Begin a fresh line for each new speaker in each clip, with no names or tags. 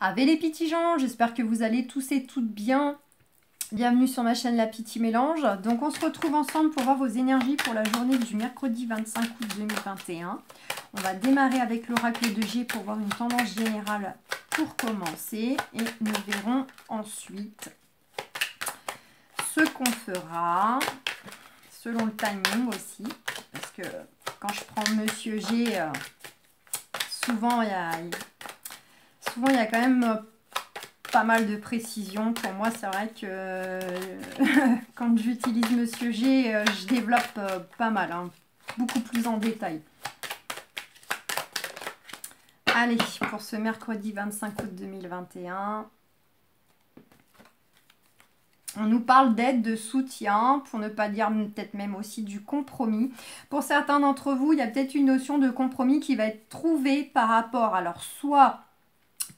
Avec les petits gens, j'espère que vous allez tous et toutes bien. Bienvenue sur ma chaîne La Petite Mélange. Donc on se retrouve ensemble pour voir vos énergies pour la journée du mercredi 25 août 2021. On va démarrer avec l'oracle de G pour voir une tendance générale pour commencer. Et nous verrons ensuite ce qu'on fera, selon le timing aussi. Parce que quand je prends Monsieur G, souvent il y a quand même pas mal de précisions. Pour moi, c'est vrai que quand j'utilise Monsieur G, je développe pas mal, hein, beaucoup plus en détail. Allez, pour ce mercredi 25 août 2021, on nous parle d'aide, de soutien, pour ne pas dire peut-être même aussi du compromis. Pour certains d'entre vous, il y a peut-être une notion de compromis qui va être trouvée par rapport, alors soit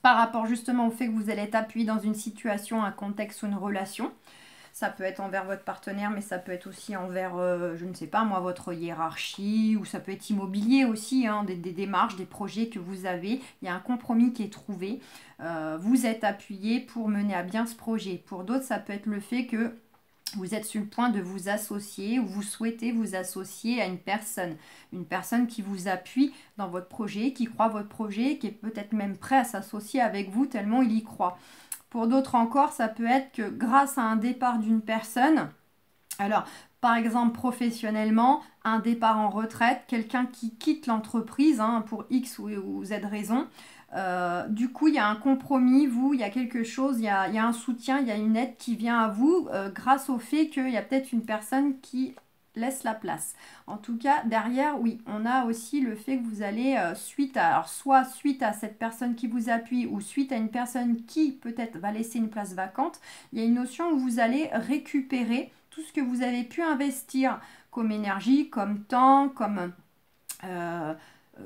par rapport justement au fait que vous allez être appuyé dans une situation, un contexte ou une relation. Ça peut être envers votre partenaire, mais ça peut être aussi envers, je ne sais pas moi, votre hiérarchie, ou ça peut être immobilier aussi, hein, des démarches, des projets que vous avez. Il y a un compromis qui est trouvé. Vous êtes appuyé pour mener à bien ce projet. Pour d'autres, ça peut être le fait que vous êtes sur le point de vous associer ou vous souhaitez vous associer à une personne qui vous appuie dans votre projet, qui croit votre projet, qui est peut-être même prêt à s'associer avec vous tellement il y croit. Pour d'autres encore, ça peut être que grâce à un départ d'une personne, alors par exemple professionnellement, un départ en retraite, quelqu'un qui quitte l'entreprise pour X ou Z raison, du coup, il y a un compromis, il y a quelque chose, il y a un soutien, il y a une aide qui vient à vous grâce au fait qu'il y a peut-être une personne qui laisse la place. En tout cas, derrière, oui, on a aussi le fait que vous allez, soit suite à cette personne qui vous appuie ou suite à une personne qui peut-être va laisser une place vacante, il y a une notion où vous allez récupérer tout ce que vous avez pu investir comme énergie, comme temps, comme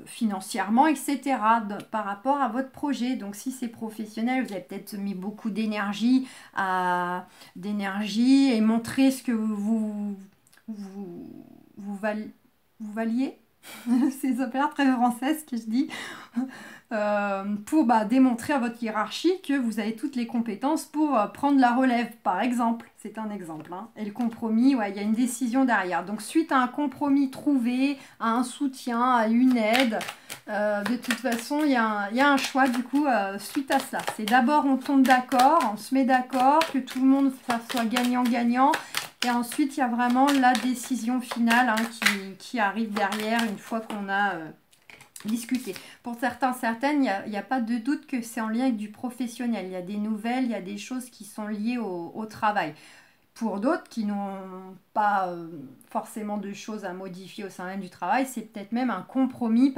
financièrement, etc. par rapport à votre projet. Donc si c'est professionnel, vous avez peut-être mis beaucoup d'énergie et montré ce que vous valiez. C'est opéra très français ce que je dis. Pour démontrer à votre hiérarchie que vous avez toutes les compétences pour prendre la relève, par exemple. C'est un exemple. Hein. Et le compromis, ouais, il y a une décision derrière. Donc, suite à un compromis trouvé, à un soutien, à une aide, de toute façon, il y a un choix, du coup, suite à cela. C'est d'abord, on tombe d'accord, on se met d'accord, que tout le monde soit gagnant-gagnant. Et ensuite, il y a vraiment la décision finale qui arrive derrière une fois qu'on a discuter. Pour certaines, il n'y a pas de doute que c'est en lien avec du professionnel. Il y a des nouvelles, il y a des choses qui sont liées au travail. Pour d'autres qui n'ont pas forcément de choses à modifier au sein même du travail, c'est peut-être même un compromis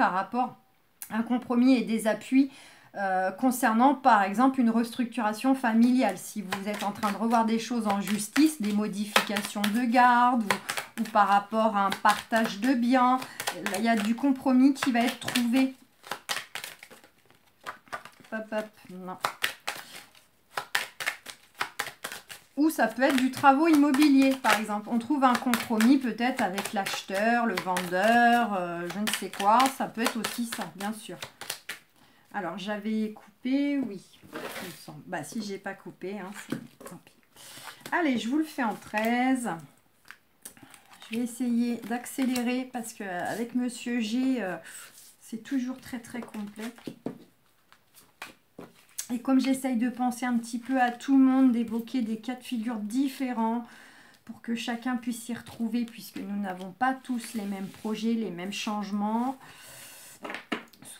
un compromis et des appuis concernant par exemple une restructuration familiale. Si vous êtes en train de revoir des choses en justice, des modifications de garde ou par rapport à un partage de biens, là, il y a du compromis qui va être trouvé. Non. Ou ça peut être du travaux immobilier, par exemple. On trouve un compromis peut-être avec l'acheteur, le vendeur, je ne sais quoi. Ça peut être aussi ça, bien sûr. Alors, j'avais coupé, oui. Il me semble. Bah, si j'ai pas coupé, hein, tant pis. Allez, je vous le fais en 13. Je vais essayer d'accélérer parce qu'avec Monsieur G, c'est toujours très très complet. Et comme j'essaye de penser un petit peu à tout le monde, d'évoquer des cas de figure différents pour que chacun puisse s'y retrouver puisque nous n'avons pas tous les mêmes projets, les mêmes changements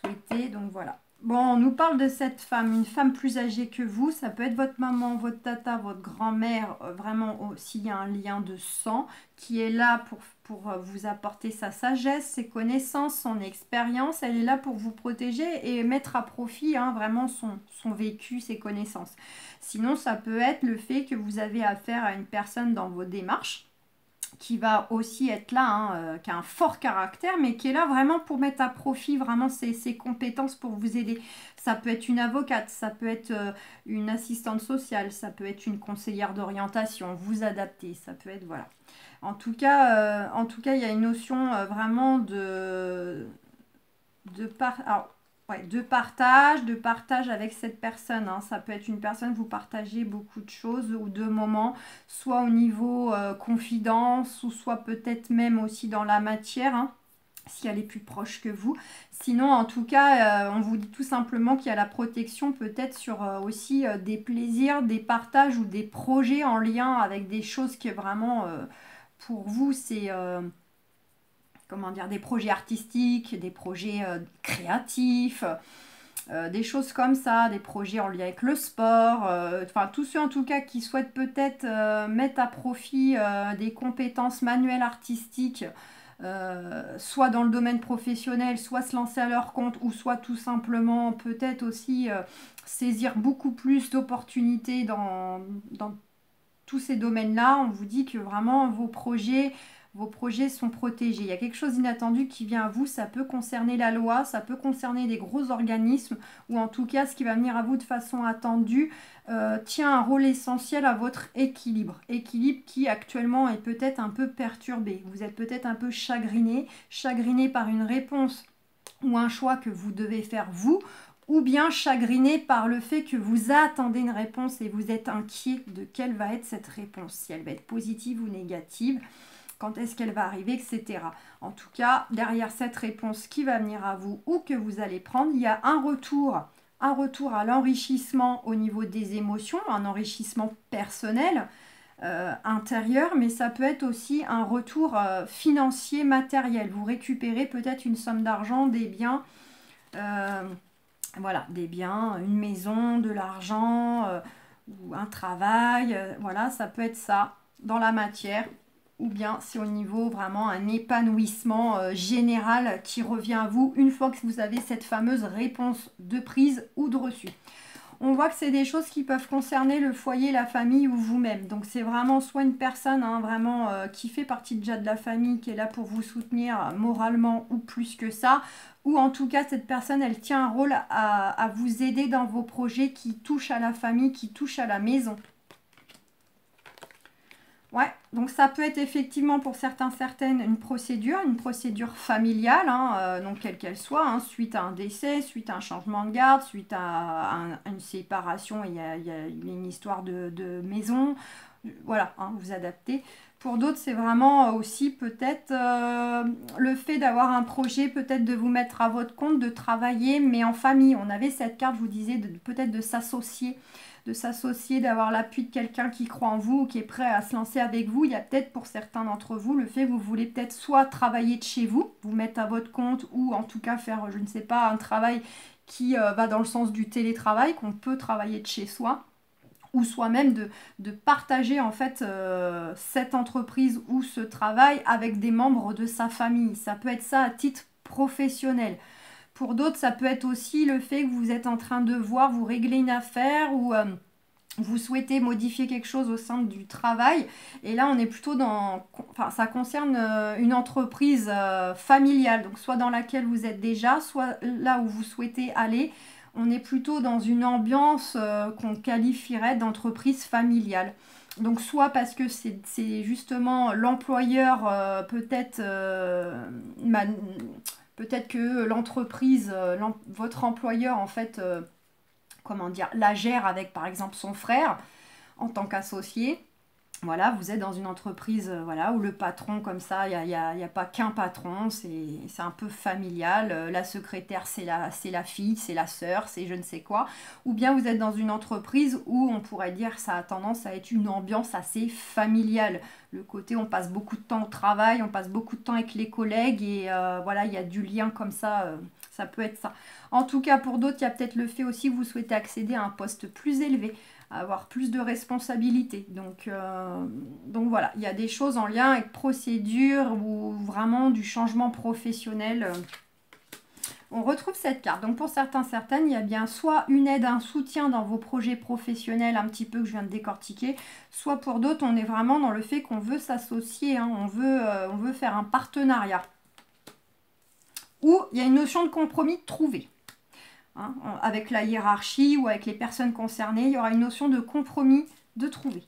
souhaités. Donc voilà. Bon, on nous parle de cette femme, une femme plus âgée que vous. Ça peut être votre maman, votre tata, votre grand-mère, vraiment s'il y a un lien de sang, qui est là pour vous apporter sa sagesse, ses connaissances, son expérience. Elle est là pour vous protéger et mettre à profit vraiment son vécu, ses connaissances. Sinon, ça peut être le fait que vous avez affaire à une personne dans vos démarches qui va aussi être là, qui a un fort caractère, mais qui est là vraiment pour mettre à profit vraiment ses compétences pour vous aider. Ça peut être une avocate, ça peut être une assistante sociale, ça peut être une conseillère d'orientation, vous adapter, ça peut être, voilà. En tout cas, il y a une notion vraiment alors, Ouais, de partage avec cette personne. Hein. Ça peut être une personne, vous partagez beaucoup de choses ou de moments, soit au niveau confidence, ou soit peut-être même aussi dans la matière, hein, si elle est plus proche que vous. Sinon, en tout cas, on vous dit tout simplement qu'il y a la protection peut-être sur aussi des plaisirs, des partages ou des projets en lien avec des choses qui vraiment, pour vous, c'est comment dire, des projets artistiques, des projets créatifs, des choses comme ça, des projets en lien avec le sport, enfin tous ceux en tout cas qui souhaitent peut-être mettre à profit des compétences manuelles artistiques, soit dans le domaine professionnel, soit se lancer à leur compte, ou soit tout simplement peut-être aussi saisir beaucoup plus d'opportunités dans tous ces domaines-là. On vous dit que vraiment vos projets sont protégés. Il y a quelque chose d'inattendu qui vient à vous, ça peut concerner la loi, ça peut concerner des gros organismes, ou en tout cas ce qui va venir à vous de façon attendue tient un rôle essentiel à votre équilibre. Équilibre qui actuellement est peut-être un peu perturbé. Vous êtes peut-être un peu chagriné par une réponse ou un choix que vous devez faire vous, ou bien chagriné par le fait que vous attendez une réponse et vous êtes inquiet de quelle va être cette réponse, si elle va être positive ou négative, quand est-ce qu'elle va arriver, etc. En tout cas, derrière cette réponse qui va venir à vous ou que vous allez prendre, il y a un retour à l'enrichissement au niveau des émotions, un enrichissement personnel, intérieur, mais ça peut être aussi un retour financier, matériel. Vous récupérez peut-être une somme d'argent, des biens, voilà, des biens, une maison, de l'argent, ou un travail, voilà, ça peut être ça dans la matière, ou bien c'est au niveau vraiment un épanouissement général qui revient à vous une fois que vous avez cette fameuse réponse de prise ou de reçu. On voit que c'est des choses qui peuvent concerner le foyer, la famille ou vous-même. Donc c'est vraiment soit une personne vraiment qui fait partie déjà de la famille, qui est là pour vous soutenir moralement ou plus que ça, ou en tout cas cette personne elle tient un rôle à vous aider dans vos projets qui touchent à la famille, qui touchent à la maison. Ouais, donc ça peut être effectivement pour certaines une procédure familiale, hein, donc quelle qu'elle soit, hein, suite à un décès, suite à un changement de garde, suite à une séparation, il y a une histoire de maison, voilà, hein, vous adaptez. Pour d'autres, c'est vraiment aussi peut-être le fait d'avoir un projet, peut-être de vous mettre à votre compte, de travailler, mais en famille. On avait cette carte, je vous disais, peut-être de s'associer, d'avoir l'appui de quelqu'un qui croit en vous, qui est prêt à se lancer avec vous. Il y a peut-être pour certains d'entre vous le fait que vous voulez peut-être soit travailler de chez vous, vous mettre à votre compte, ou en tout cas faire, je ne sais pas, un travail qui va dans le sens du télétravail, qu'on peut travailler de chez soi, ou soit même de partager en fait cette entreprise ou ce travail avec des membres de sa famille. Ça peut être ça à titre professionnel. Pour d'autres, ça peut être aussi le fait que vous êtes en train de voir, vous régler une affaire ou vous souhaitez modifier quelque chose au sein du travail. Et là, on est plutôt dans... Enfin, ça concerne une entreprise familiale, donc soit dans laquelle vous êtes déjà, soit là où vous souhaitez aller. On est plutôt dans une ambiance qu'on qualifierait d'entreprise familiale. Donc soit parce que c'est justement l'employeur, peut-être que l'entreprise, votre employeur en fait, comment dire, la gère avec par exemple son frère en tant qu'associé. Voilà, vous êtes dans une entreprise voilà, où le patron, comme ça, il n'y a pas qu'un patron, c'est un peu familial. La secrétaire, c'est la fille, c'est la sœur, c'est je ne sais quoi. Ou bien vous êtes dans une entreprise où on pourrait dire que ça a tendance à être une ambiance assez familiale. Le côté, on passe beaucoup de temps au travail, on passe beaucoup de temps avec les collègues et voilà, il y a du lien comme ça, ça peut être ça. En tout cas, pour d'autres, il y a peut-être le fait aussi que vous souhaitez accéder à un poste plus élevé, avoir plus de responsabilités. Donc voilà, il y a des choses en lien avec procédure ou vraiment du changement professionnel. On retrouve cette carte. Donc pour certaines, il y a bien soit une aide, un soutien dans vos projets professionnels, un petit peu que je viens de décortiquer, soit pour d'autres, on est vraiment dans le fait qu'on veut s'associer, hein, on veut faire un partenariat. Ou il y a une notion de compromis trouvé. Hein, avec la hiérarchie ou avec les personnes concernées, il y aura une notion de compromis de trouver.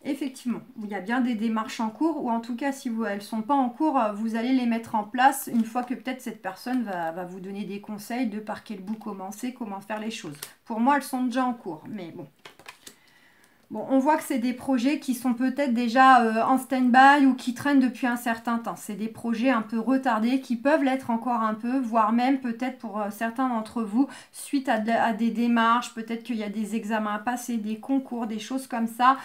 Effectivement, il y a bien des démarches en cours, ou en tout cas, si elles ne sont pas en cours, vous allez les mettre en place une fois que peut-être cette personne va vous donner des conseils de par quel bout commencer, comment faire les choses. Pour moi, elles sont déjà en cours, mais bon. Bon, on voit que c'est des projets qui sont peut-être déjà en stand-by ou qui traînent depuis un certain temps. C'est des projets un peu retardés qui peuvent l'être encore un peu, voire même peut-être pour certains d'entre vous, suite à des démarches, peut-être qu'il y a des examens à passer, des concours, des choses comme ça.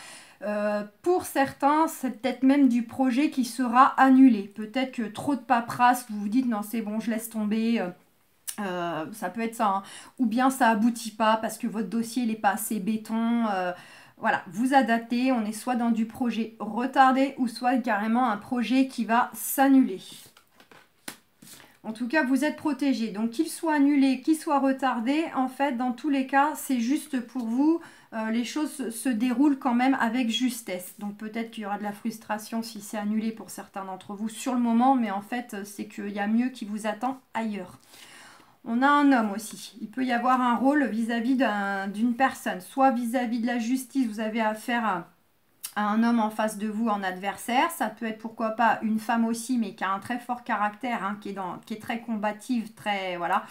Pour certains, c'est peut-être même du projet qui sera annulé. Peut-être que trop de paperasse, vous vous dites non c'est bon, je laisse tomber. Ça peut être ça, hein. Ou bien ça aboutit pas parce que votre dossier n'est pas assez béton. Voilà, vous adaptez, on est soit dans du projet retardé ou soit carrément un projet qui va s'annuler. En tout cas, vous êtes protégé. Donc, qu'il soit annulé, qu'il soit retardé, en fait, dans tous les cas, c'est juste pour vous. Les choses se déroulent quand même avec justesse. Donc, peut-être qu'il y aura de la frustration si c'est annulé pour certains d'entre vous sur le moment, mais en fait, c'est qu'il y a mieux qui vous attend ailleurs. On a un homme aussi. Il peut y avoir un rôle vis-à-vis d'une personne. Soit vis-à-vis de la justice, vous avez affaire à un homme en face de vous en adversaire. Ça peut être pourquoi pas une femme aussi, mais qui a un très fort caractère, hein, qui est très combative, très... Voilà.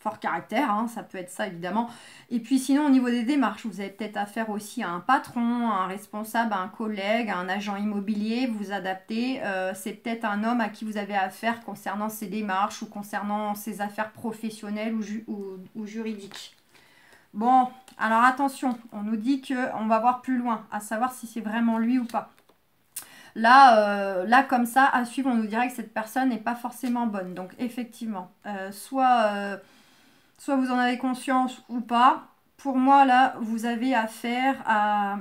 Fort caractère, hein, ça peut être ça évidemment. Et puis sinon au niveau des démarches, vous avez peut-être affaire aussi à un patron, à un responsable, à un collègue, à un agent immobilier, vous adaptez. C'est peut-être un homme à qui vous avez affaire concernant ses démarches ou concernant ses affaires professionnelles ou juridiques. Bon, alors attention, on nous dit qu'on va voir plus loin, à savoir si c'est vraiment lui ou pas. Là, comme ça, à suivre, on nous dirait que cette personne n'est pas forcément bonne. Donc, effectivement, soit vous en avez conscience ou pas. Pour moi, là, vous avez affaire à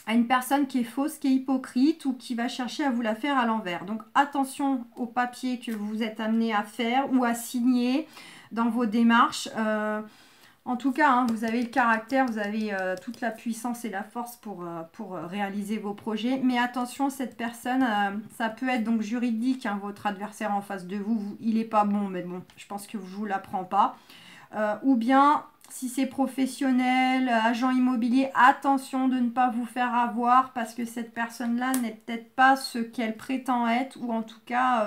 une personne qui est fausse, qui est hypocrite ou qui va chercher à vous la faire à l'envers. Donc, attention aux papiers que vous êtes amené à faire ou à signer dans vos démarches. En tout cas, hein, vous avez le caractère, vous avez toute la puissance et la force pour réaliser vos projets. Mais attention, cette personne, ça peut être donc juridique, hein, votre adversaire en face de vous, il n'est pas bon, mais bon, je pense que je ne vous l'apprends pas. Ou bien, si c'est professionnel, agent immobilier, attention de ne pas vous faire avoir parce que cette personne-là n'est peut-être pas ce qu'elle prétend être. Ou en tout cas,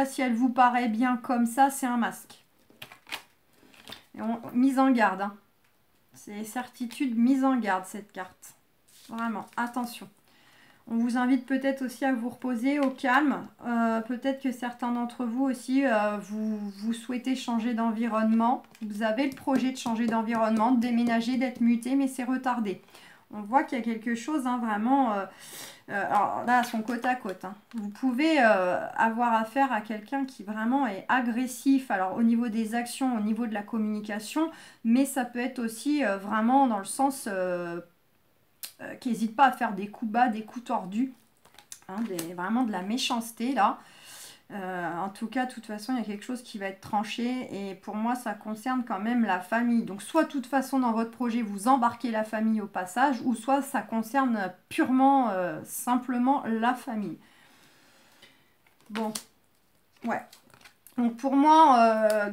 si elle vous paraît bien comme ça, c'est un masque. Mise en garde, hein. C'est certitude, mise en garde cette carte. Vraiment, attention. On vous invite peut-être aussi à vous reposer au calme. Peut-être que certains d'entre vous aussi, vous souhaitez changer d'environnement. Vous avez le projet de changer d'environnement, de déménager, d'être muté, mais c'est retardé. On voit qu'il y a quelque chose, hein, vraiment... alors là, elles sont côte à côte, hein. Vous pouvez avoir affaire à quelqu'un qui vraiment est agressif, alors au niveau des actions, au niveau de la communication, mais ça peut être aussi vraiment dans le sens qui n'hésite pas à faire des coups bas, des coups tordus, hein, vraiment de la méchanceté là. En tout cas, de toute façon, il y a quelque chose qui va être tranché et pour moi, ça concerne quand même la famille. Donc, soit de toute façon, dans votre projet, vous embarquez la famille au passage ou soit ça concerne purement, simplement la famille. Bon, ouais. Donc, pour moi,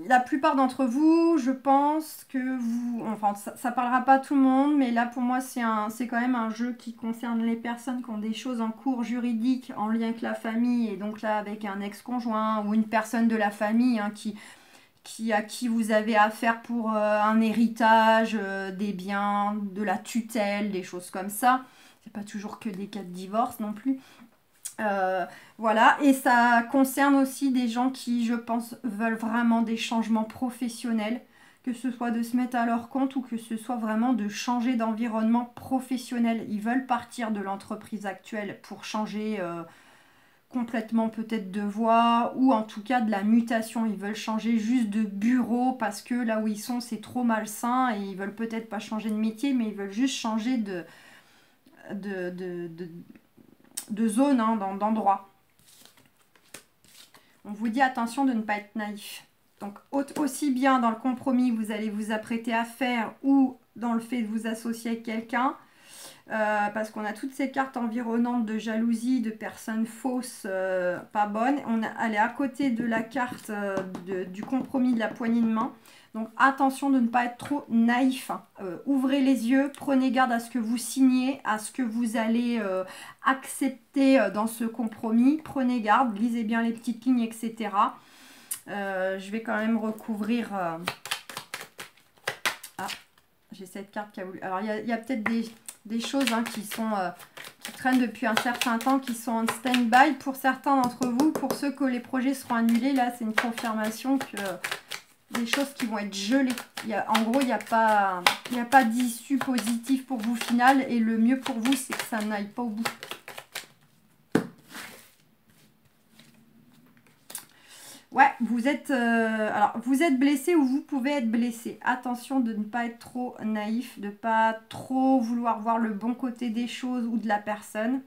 la plupart d'entre vous, je pense que vous... Enfin, ça parlera pas à tout le monde, mais là, pour moi, c'est quand même un jeu qui concerne les personnes qui ont des choses en cours juridique en lien avec la famille, et donc là, avec un ex-conjoint ou une personne de la famille, hein, à qui vous avez affaire pour un héritage, des biens, de la tutelle, des choses comme ça. C'est pas toujours que des cas de divorce non plus. Voilà, et ça concerne aussi des gens qui, je pense, veulent vraiment des changements professionnels, que ce soit de se mettre à leur compte ou que ce soit vraiment de changer d'environnement professionnel. Ils veulent partir de l'entreprise actuelle pour changer complètement peut-être de voie ou en tout cas de la mutation. Ils veulent changer juste de bureau parce que là où ils sont, c'est trop malsain et ils veulent peut-être pas changer de métier, mais ils veulent juste changer de zone, hein, d'endroit. On vous dit attention de ne pas être naïf. Donc aussi bien dans le compromis que vous allez vous apprêter à faire ou dans le fait de vous associer avec quelqu'un, parce qu'on a toutes ces cartes environnantes de jalousie, de personnes fausses, pas bonnes. Elle est à côté de la carte du compromis de la poignée de main. Donc attention de ne pas être trop naïf. Ouvrez les yeux, prenez garde à ce que vous signez, à ce que vous allez accepter dans ce compromis. Prenez garde, lisez bien les petites lignes, etc. Je vais quand même recouvrir... Ah, j'ai cette carte qui a voulu... Alors il y a peut-être des choses qui traînent depuis un certain temps, qui sont en stand-by pour certains d'entre vous. Pour ceux que les projets seront annulés, là c'est une confirmation que des choses qui vont être gelées. En gros, il n'y a pas d'issue positive pour vous finale, et le mieux pour vous c'est que ça n'aille pas au bout. Ouais, vous êtes blessé ou vous pouvez être blessé. Attention de ne pas être trop naïf, de ne pas trop vouloir voir le bon côté des choses ou de la personne.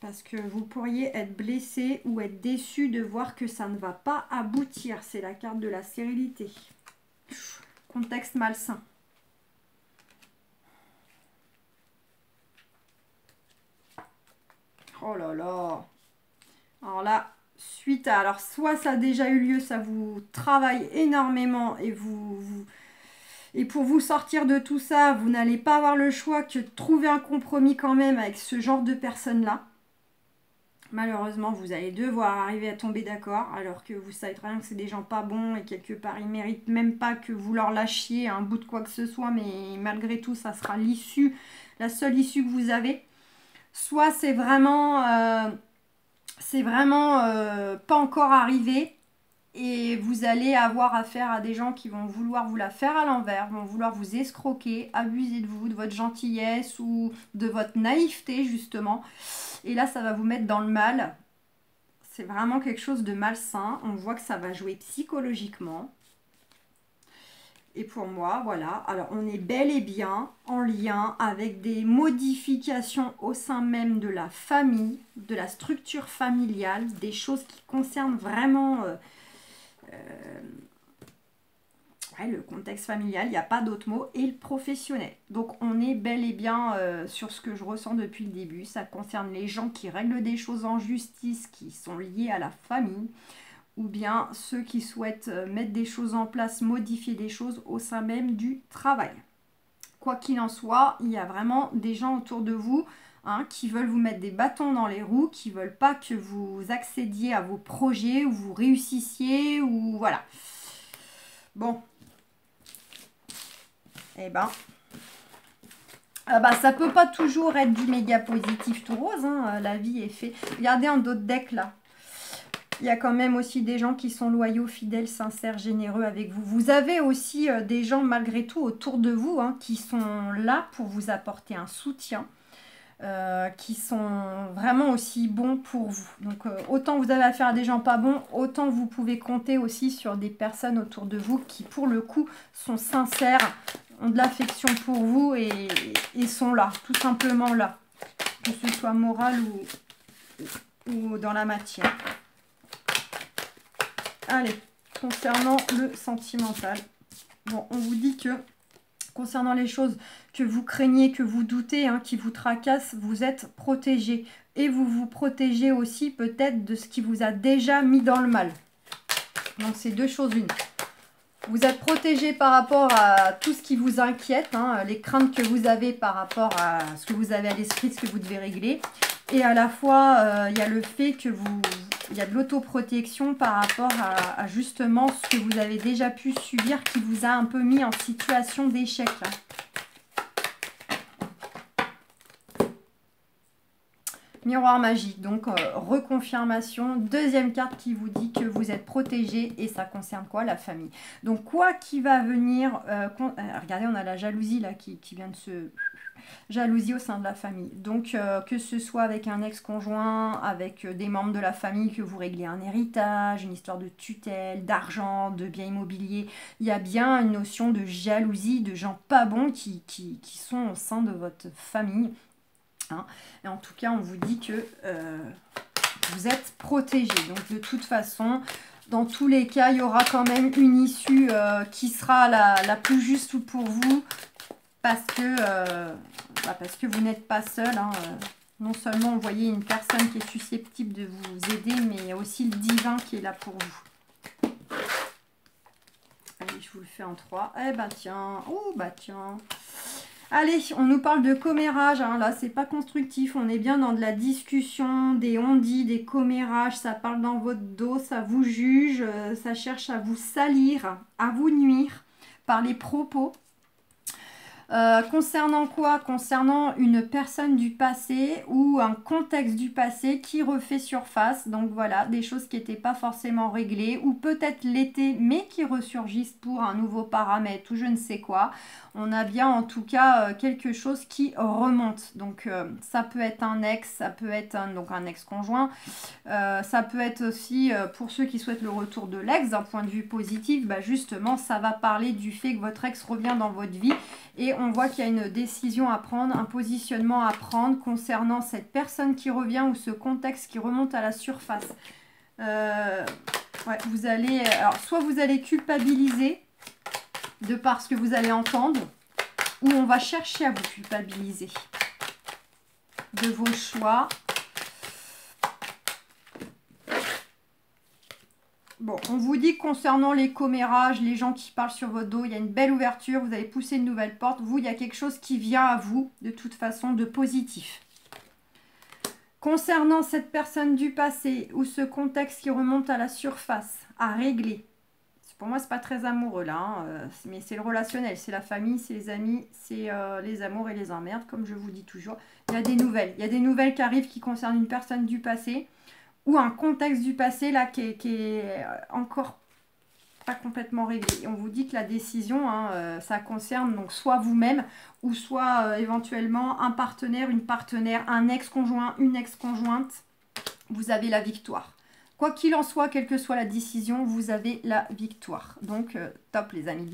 Parce que vous pourriez être blessé ou être déçu de voir que ça ne va pas aboutir. C'est la carte de la stérilité. Contexte malsain. Oh là là. Alors là... Suite à, alors soit ça a déjà eu lieu, ça vous travaille énormément et et pour vous sortir de tout ça, vous n'allez pas avoir le choix que de trouver un compromis quand même avec ce genre de personnes-là. Malheureusement, vous allez devoir arriver à tomber d'accord, alors que vous savez très bien que c'est des gens pas bons et quelque part ils méritent même pas que vous leur lâchiez un bout de quoi que ce soit, mais malgré tout, ça sera l'issue, la seule issue que vous avez. Soit c'est vraiment pas encore arrivé et vous allez avoir affaire à des gens qui vont vouloir vous la faire à l'envers, vont vouloir vous escroquer, abuser de vous, de votre gentillesse ou de votre naïveté justement. Et là, ça va vous mettre dans le mal. C'est vraiment quelque chose de malsain. On voit que ça va jouer psychologiquement. Et pour moi, voilà, alors on est bel et bien en lien avec des modifications au sein même de la famille, de la structure familiale, des choses qui concernent vraiment le contexte familial, il n'y a pas d'autre mot, et le professionnel. Donc on est bel et bien sur ce que je ressens depuis le début. Ça concerne les gens qui règlent des choses en justice, qui sont liés à la famille, ou bien ceux qui souhaitent mettre des choses en place, modifier des choses au sein même du travail. Quoi qu'il en soit, il y a vraiment des gens autour de vous qui veulent vous mettre des bâtons dans les roues, qui ne veulent pas que vous accédiez à vos projets, ou vous réussissiez, ou voilà. Bon. Eh ben, ça peut pas toujours être du méga positif tout rose, la vie est faite. Regardez en d'autres decks là. Il y a quand même aussi des gens qui sont loyaux, fidèles, sincères, généreux avec vous. Vous avez aussi des gens malgré tout autour de vous qui sont là pour vous apporter un soutien, qui sont vraiment aussi bons pour vous. Donc autant vous avez affaire à des gens pas bons, autant vous pouvez compter aussi sur des personnes autour de vous qui pour le coup sont sincères, ont de l'affection pour vous et sont là, tout simplement là. Que ce soit moral ou dans la matière. Allez, concernant le sentimental, bon, on vous dit que concernant les choses que vous craignez, que vous doutez, qui vous tracassent, vous êtes protégé. Et vous vous protégez aussi peut-être de ce qui vous a déjà mis dans le mal. Donc c'est deux choses l'une. Vous êtes protégé par rapport à tout ce qui vous inquiète, les craintes que vous avez par rapport à ce que vous avez à l'esprit, ce que vous devez régler. Et à la fois, il y a le fait que il y a de l'autoprotection par rapport à justement ce que vous avez déjà pu subir qui vous a un peu mis en situation d'échec. Miroir magique, donc reconfirmation, deuxième carte qui vous dit que vous êtes protégé et ça concerne quoi? La famille. Donc quoi qui va venir, regardez on a la jalousie là qui vient de se... Jalousie au sein de la famille. Donc que ce soit avec un ex-conjoint, avec des membres de la famille, que vous réglez un héritage, une histoire de tutelle, d'argent, de biens immobiliers, il y a bien une notion de jalousie, de gens pas bons qui sont au sein de votre famille. Et en tout cas, on vous dit que vous êtes protégé. Donc de toute façon, dans tous les cas, il y aura quand même une issue qui sera la plus juste pour vous. parce que vous n'êtes pas seul. Hein, non seulement vous voyez une personne qui est susceptible de vous aider, mais il y a aussi le divin qui est là pour vous. Allez, je vous le fais en 3. Eh ben tiens, oh bah tiens. Allez, on nous parle de commérage, hein. Là c'est pas constructif, on est bien dans de la discussion, des on-dit, des commérages, ça parle dans votre dos, ça vous juge, ça cherche à vous salir, à vous nuire par les propos. Concernant quoi? Concernant une personne du passé ou un contexte du passé qui refait surface. Donc voilà, des choses qui n'étaient pas forcément réglées ou peut-être l'été mais qui ressurgissent pour un nouveau paramètre ou je ne sais quoi. On a bien en tout cas quelque chose qui remonte. Donc ça peut être un ex, ça peut être un ex-conjoint. Ça peut être aussi pour ceux qui souhaitent le retour de l'ex d'un point de vue positif. Bah justement, ça va parler du fait que votre ex revient dans votre vie. Et on voit qu'il y a une décision à prendre, un positionnement à prendre concernant cette personne qui revient ou ce contexte qui remonte à la surface. Ouais, vous allez, alors soit vous allez culpabiliser de par ce que vous allez entendre, ou on va chercher à vous culpabiliser de vos choix. Bon, on vous dit que concernant les commérages, les gens qui parlent sur votre dos, il y a une belle ouverture, vous allez pousser une nouvelle porte. Vous, il y a quelque chose qui vient à vous, de toute façon, de positif. Concernant cette personne du passé ou ce contexte qui remonte à la surface, à régler. Pour moi, c'est pas très amoureux là, hein, mais c'est le relationnel, c'est la famille, c'est les amis, c'est les amours et les emmerdes, comme je vous dis toujours. Il y a des nouvelles qui arrivent qui concernent une personne du passé. Ou un contexte du passé là qui est encore pas complètement réglé. Et on vous dit que la décision, hein, ça concerne donc soit vous-même ou soit éventuellement un partenaire, une partenaire, un ex-conjoint, une ex-conjointe. Vous avez la victoire. Quoi qu'il en soit, quelle que soit la décision, vous avez la victoire. Donc top les amis.